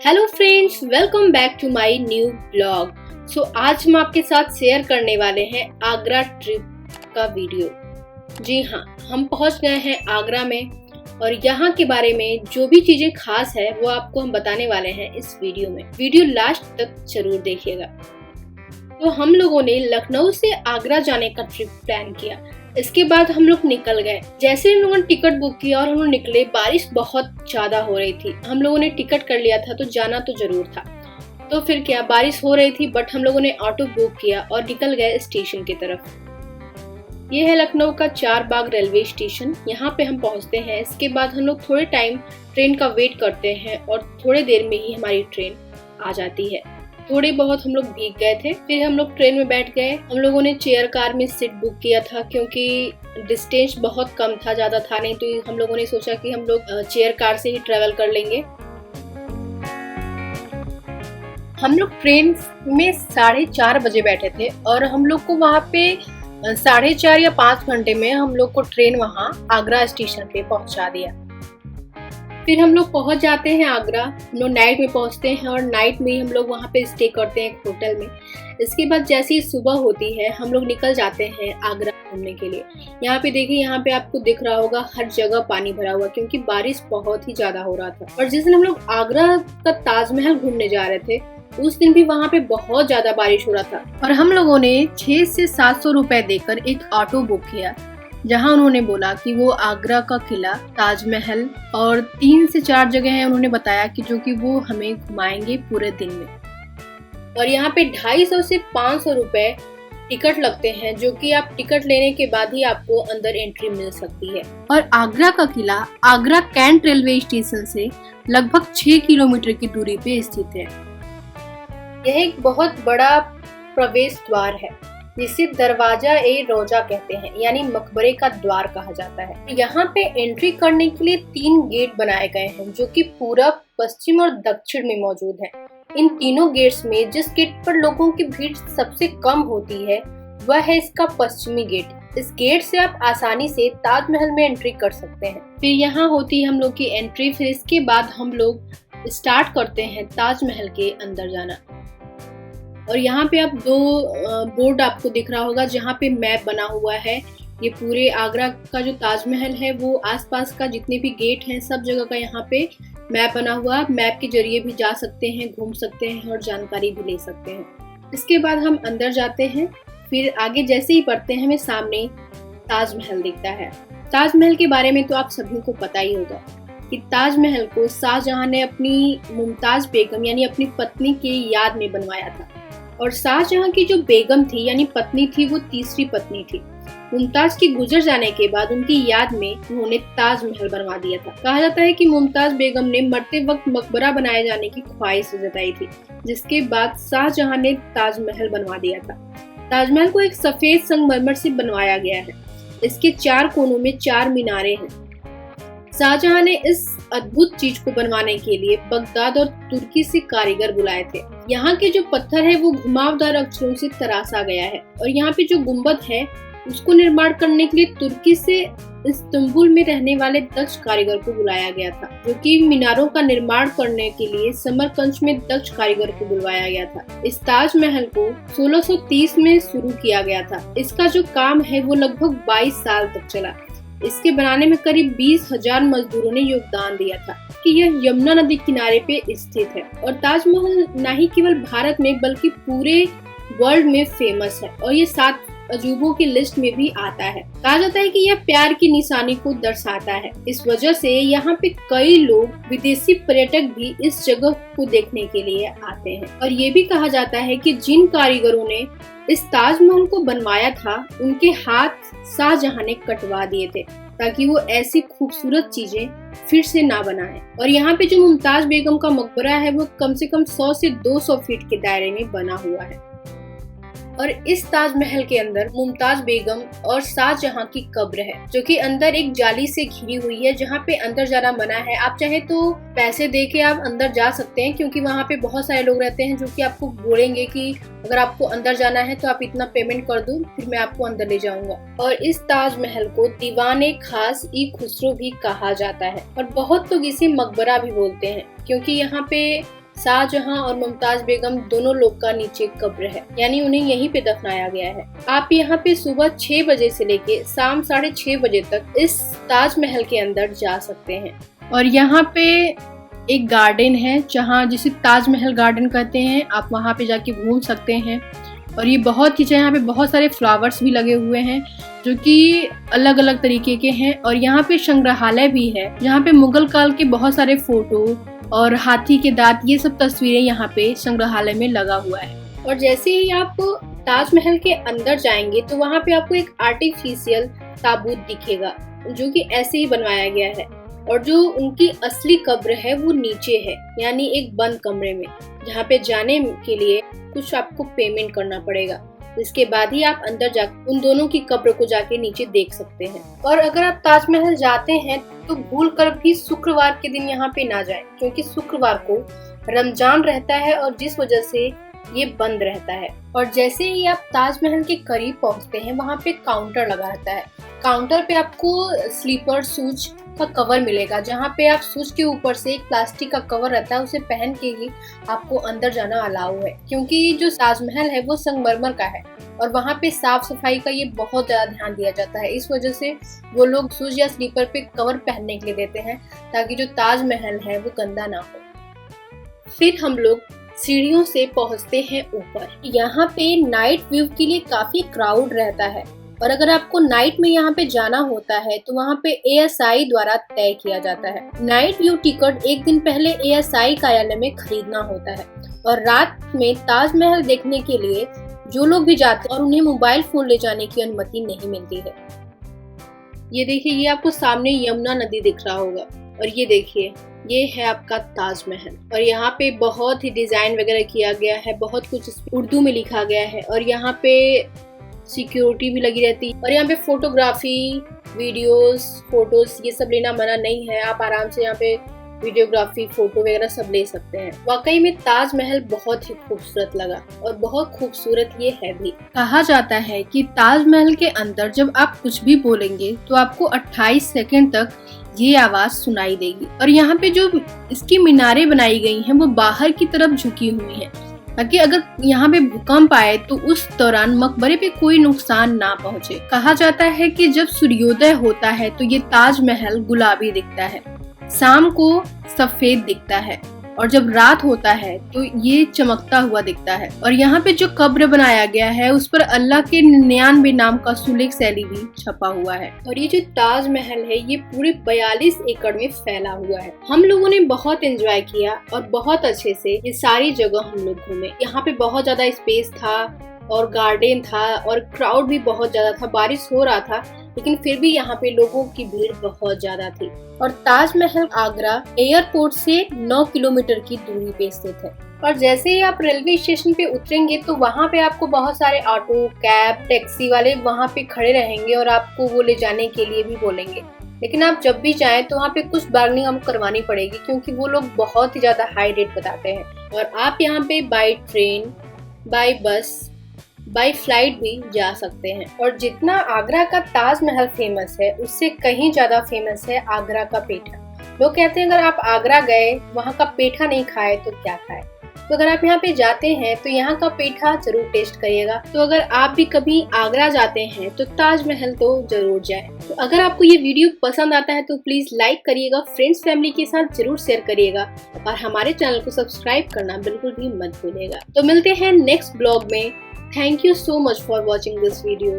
Hello friends, welcome back to my new blog. आज हम आपके साथ शेयर करने वाले हैं आगरा ट्रिप का वीडियो। जी हाँ, हम पहुंच गए हैं आगरा में और यहाँ के बारे में जो भी चीजें खास है वो आपको हम बताने वाले हैं इस वीडियो में। वीडियो लास्ट तक जरूर देखिएगा। तो हम लोगों ने लखनऊ से आगरा जाने का ट्रिप प्लान किया। इसके बाद हम लोग निकल गए। जैसे हम लोगों ने टिकट बुक किया और हम लोग निकले, बारिश बहुत ज्यादा हो रही थी। हम लोगों ने टिकट कर लिया था तो जाना तो जरूर था। तो फिर क्या, बारिश हो रही थी बट हम लोगों ने ऑटो बुक किया और निकल गए स्टेशन की तरफ। ये है लखनऊ का चार बाग रेलवे स्टेशन। यहाँ पे हम पहुँचते हैं। इसके बाद हम लोग थोड़े टाइम ट्रेन का वेट करते हैं और थोड़े देर में ही हमारी ट्रेन आ जाती है। थोड़े बहुत हम लोग भीग गए थे। फिर हम लोग ट्रेन में बैठ गए। हम लोगों ने चेयर कार में सीट बुक किया था क्योंकि डिस्टेंस बहुत कम था, ज्यादा था नहीं, तो हम लोगों ने सोचा कि हम लोग चेयर कार से ही ट्रेवल कर लेंगे। हम लोग ट्रेन में 4:30 बजे बैठे थे और हम लोग को वहाँ पे 4.5 या 5 घंटे में हम लोग को ट्रेन वहाँ आगरा स्टेशन पे पहुँचा दिया। फिर हम लोग पहुंच जाते हैं आगरा। हम लोग नाइट में पहुंचते हैं और नाइट में हम लोग वहाँ पे स्टे करते हैं एक होटल में। इसके बाद जैसे ही सुबह होती है हम लोग निकल जाते हैं आगरा घूमने के लिए। यहाँ पे देखिए, यहाँ पे आपको दिख रहा होगा हर जगह पानी भरा हुआ क्योंकि बारिश बहुत ही ज्यादा हो रहा था। और जिस दिन हम लोग आगरा का ताजमहल घूमने जा रहे थे उस दिन भी वहाँ पे बहुत ज्यादा बारिश हो रहा था और हम लोगों ने 600 से 700 रुपए देकर एक ऑटो बुक किया, जहाँ उन्होंने बोला कि वो आगरा का किला, ताजमहल और 3 से 4 जगह है उन्होंने बताया कि जो कि वो हमें घुमाएंगे पूरे दिन में। और यहाँ पे 250 से 500 रुपए टिकट लगते हैं, जो कि आप टिकट लेने के बाद ही आपको अंदर एंट्री मिल सकती है। और आगरा का किला आगरा कैंट रेलवे स्टेशन से लगभग 6 किलोमीटर की दूरी पे स्थित है। यह एक बहुत बड़ा प्रवेश द्वार है जिसे दरवाजा ए रोजा कहते हैं, यानी मकबरे का द्वार कहा जाता है। यहाँ पे एंट्री करने के लिए 3 गेट बनाए गए हैं जो कि पूरब, पश्चिम और दक्षिण में मौजूद हैं। इन तीनों गेट्स में जिस गेट पर लोगों की भीड़ सबसे कम होती है वह है इसका पश्चिमी गेट। इस गेट से आप आसानी से ताजमहल में एंट्री कर सकते हैं। फिर यहाँ होती है हम लोग की एंट्री। फिर इसके बाद हम लोग स्टार्ट करते हैं ताजमहल के अंदर जाना। और यहाँ पे आप 2 बोर्ड आपको दिख रहा होगा जहाँ पे मैप बना हुआ है। ये पूरे आगरा का जो ताजमहल है वो आसपास का जितने भी गेट हैं सब जगह का यहाँ पे मैप बना हुआ है। मैप के जरिए भी जा सकते हैं, घूम सकते हैं और जानकारी भी ले सकते हैं। इसके बाद हम अंदर जाते हैं। फिर आगे जैसे ही बढ़ते हैं हमें सामने ताजमहल दिखता है। ताजमहल के बारे में तो आप सभी को पता ही होगा कि ताजमहल को शाहजहां ने अपनी मुमताज बेगम यानी अपनी पत्नी की याद में बनवाया था। और शाहजहां की जो बेगम थी यानी पत्नी थी वो तीसरी पत्नी थी। मुमताज की गुजर जाने के बाद उनकी याद में उन्होंने ताजमहल बनवा दिया था। कहा जाता है कि मुमताज बेगम ने मरते वक्त मकबरा बनाए जाने की ख्वाहिश जताई थी, जिसके बाद शाहजहां ने ताजमहल बनवा दिया था। ताजमहल को एक सफेद संगमरमर से बनवाया गया है। इसके 4 कोनों में 4 मीनारे हैं। शाहजहां ने इस अद्भुत चीज को बनवाने के लिए बगदाद और तुर्की से कारीगर बुलाए थे। यहाँ के जो पत्थर है वो घुमावदार अक्षरों से तराशा गया है। और यहाँ पे जो गुम्बद है उसको निर्माण करने के लिए तुर्की से इस्तांबुल में रहने वाले दक्ष कारीगर को बुलाया गया था, जो कि मीनारों का निर्माण करने के लिए समरकंद में दक्ष कारीगर को बुलवाया गया था। इस ताजमहल को 1630 में शुरू किया गया था। इसका जो काम है वो लगभग 22 साल तक चला। इसके बनाने में करीब 20,000 मजदूरों ने योगदान दिया था। कि यह यमुना नदी किनारे पे स्थित है और ताजमहल न ही केवल भारत में बल्कि पूरे वर्ल्ड में फेमस है और ये 7 अजूबों की लिस्ट में भी आता है। कहा जाता है कि यह प्यार की निशानी को दर्शाता है। इस वजह से यहाँ पे कई लोग, विदेशी पर्यटक भी इस जगह को देखने के लिए आते हैं। और ये भी कहा जाता है कि जिन कारीगरों ने इस ताजमहल को बनवाया था उनके हाथ शाहजहां ने कटवा दिए थे ताकि वो ऐसी खूबसूरत चीजें फिर से ना बनाएं। और यहाँ पे जो मुमताज बेगम का मकबरा है वो कम से कम 100 से 200 फीट के दायरे में बना हुआ है। और इस ताजमहल के अंदर मुमताज बेगम और शाहजहां की कब्र है, जो कि अंदर एक जाली से घिरी हुई है, जहाँ पे अंदर जाना मना है। आप चाहे तो पैसे दे के आप अंदर जा सकते हैं, क्योंकि वहाँ पे बहुत सारे लोग रहते हैं जो कि आपको बोलेंगे कि अगर आपको अंदर जाना है तो आप इतना पेमेंट कर दो, फिर मैं आपको अंदर ले जाऊंगा। और इस ताजमहल को दीवाने खास ई खुसरो भी कहा जाता है, और बहुत लोग इसे मकबरा भी बोलते हैं, क्योंकि यहाँ पे शाहजहां और मुमताज बेगम दोनों लोग का नीचे कब्र है, यानी उन्हें यहीं पे दफनाया गया है। आप यहाँ पे सुबह 6 बजे से लेके शाम 6:30 बजे तक इस ताजमहल के अंदर जा सकते हैं। और यहाँ पे एक गार्डन है जहाँ जिसे ताजमहल गार्डन कहते हैं, आप वहाँ पे जाके घूम सकते हैं। और ये बहुत ही यहाँ पे बहुत सारे फ्लावर्स भी लगे हुए हैं जो कि अलग अलग तरीके के हैं। और यहाँ पे संग्रहालय भी है जहाँ पे मुगल काल के बहुत सारे फोटो और हाथी के दांत, ये सब तस्वीरें यहाँ पे संग्रहालय में लगा हुआ है। और जैसे ही आप ताजमहल के अंदर जाएंगे तो वहाँ पे आपको एक आर्टिफिशियल ताबूत दिखेगा जो कि ऐसे ही बनवाया गया है। और जो उनकी असली कब्र है वो नीचे है, यानी एक बंद कमरे में, जहाँ पे जाने के लिए कुछ आपको पेमेंट करना पड़ेगा। इसके बाद ही आप अंदर जाकर उन दोनों की कब्र को जाके नीचे देख सकते हैं। और अगर आप ताजमहल जाते हैं तो भूल कर भी शुक्रवार के दिन यहाँ पे ना जाएं, क्योंकि शुक्रवार को रमजान रहता है और जिस वजह से ये बंद रहता है। और जैसे ही आप ताजमहल के करीब पहुँचते हैं वहाँ पे काउंटर लगा रहता है। काउंटर पे आपको स्लीपर शूज का कवर मिलेगा, जहाँ पे आप शूज के ऊपर से एक प्लास्टिक का कवर रहता है, उसे पहन के ही आपको अंदर जाना अलाउ है, क्योंकि जो ताजमहल है वो संगमरमर का है और वहाँ पे साफ सफाई का ये बहुत ज्यादा ध्यान दिया जाता है। इस वजह से वो लोग शूज या स्लीपर पे कवर पहनने के लिए देते हैं ताकि जो ताजमहल है वो गंदा ना हो। फिर हम लोग सीढ़ियों से पहुँचते हैं ऊपर। यहाँ पे नाइट व्यू के लिए काफी क्राउड रहता है और अगर आपको नाइट में यहाँ पे जाना होता है तो वहाँ पे ASI द्वारा तय किया जाता है। नाइट व्यू टिकट एक दिन पहले ASI कार्यालय में खरीदना होता है। और रात में ताजमहल देखने के लिए जो लोग भी जाते हैं और उन्हें मोबाइल फोन ले जाने की अनुमति नहीं मिलती है। ये देखिए, ये आपको सामने यमुना नदी दिख रहा होगा और ये देखिए, ये है आपका ताजमहल। और यहाँ पे बहुत ही डिजाइन वगैरह किया गया है, बहुत कुछ उर्दू में लिखा गया है और यहाँ पे सिक्योरिटी भी लगी रहती है। और यहाँ पे फोटोग्राफी, वीडियोस, फोटोज ये सब लेना मना नहीं है। आप आराम से यहाँ पे वीडियोग्राफी, फोटो वगैरह सब ले सकते हैं। वाकई में ताजमहल बहुत ही खूबसूरत लगा और बहुत खूबसूरत ये है भी। कहा जाता है कि ताजमहल के अंदर जब आप कुछ भी बोलेंगे तो आपको 28 सेकंड तक ये आवाज सुनाई देगी। और यहाँ पे जो इसकी मीनारें बनाई गई हैं वो बाहर की तरफ झुकी हुई हैं ताकि अगर यहाँ पे भूकंप आए तो उस दौरान मकबरे पे कोई नुकसान ना पहुँचे। कहा जाता है कि जब सूर्योदय होता है तो ये ताजमहल गुलाबी दिखता है, शाम को सफेद दिखता है और जब रात होता है तो ये चमकता हुआ दिखता है। और यहाँ पे जो कब्र बनाया गया है उस पर अल्लाह के 99 नाम का सुलेख शैली भी छपा हुआ है। और ये जो ताजमहल है ये पूरे 42 एकड़ में फैला हुआ है। हम लोगों ने बहुत एंजॉय किया और बहुत अच्छे से ये सारी जगह हम लोग घूमे। यहाँ पे बहुत ज्यादा स्पेस था और गार्डन था और क्राउड भी बहुत ज्यादा था। बारिश हो रहा था लेकिन फिर भी यहाँ पे लोगों की भीड़ बहुत ज्यादा थी। और ताजमहल आगरा एयरपोर्ट से 9 किलोमीटर की दूरी पे स्थित है। और जैसे ही आप रेलवे स्टेशन पे उतरेंगे तो वहाँ पे आपको बहुत सारे ऑटो, कैब, टैक्सी वाले वहाँ पे खड़े रहेंगे और आपको वो ले जाने के लिए भी बोलेंगे। लेकिन आप जब भी जाएं तो वहाँ पे कुछ बार्गेनिंग आपको करवानी पड़ेगी, क्योंकि वो लोग बहुत ही ज्यादा हाई रेट बताते हैं। और आप यहाँ पे by train, by bus, by flight भी जा सकते हैं। और जितना आगरा का ताजमहल फेमस है उससे कहीं ज्यादा फेमस है आगरा का पेठा। लोग कहते हैं अगर आप आगरा गए वहाँ का पेठा नहीं खाए तो क्या खाए। तो अगर आप यहाँ पे जाते हैं तो यहाँ का पेठा जरूर टेस्ट करिएगा। तो अगर आप भी कभी आगरा जाते हैं तो ताजमहल तो जरूर जाएं। तो अगर आपको ये वीडियो पसंद आता है तो प्लीज लाइक करिएगा, फ्रेंड्स फैमिली के साथ जरूर शेयर करिएगा और हमारे चैनल को सब्सक्राइब करना बिल्कुल भी मत भूलिएगा। तो मिलते हैं नेक्स्ट ब्लॉग में। Thank you so much for watching this video.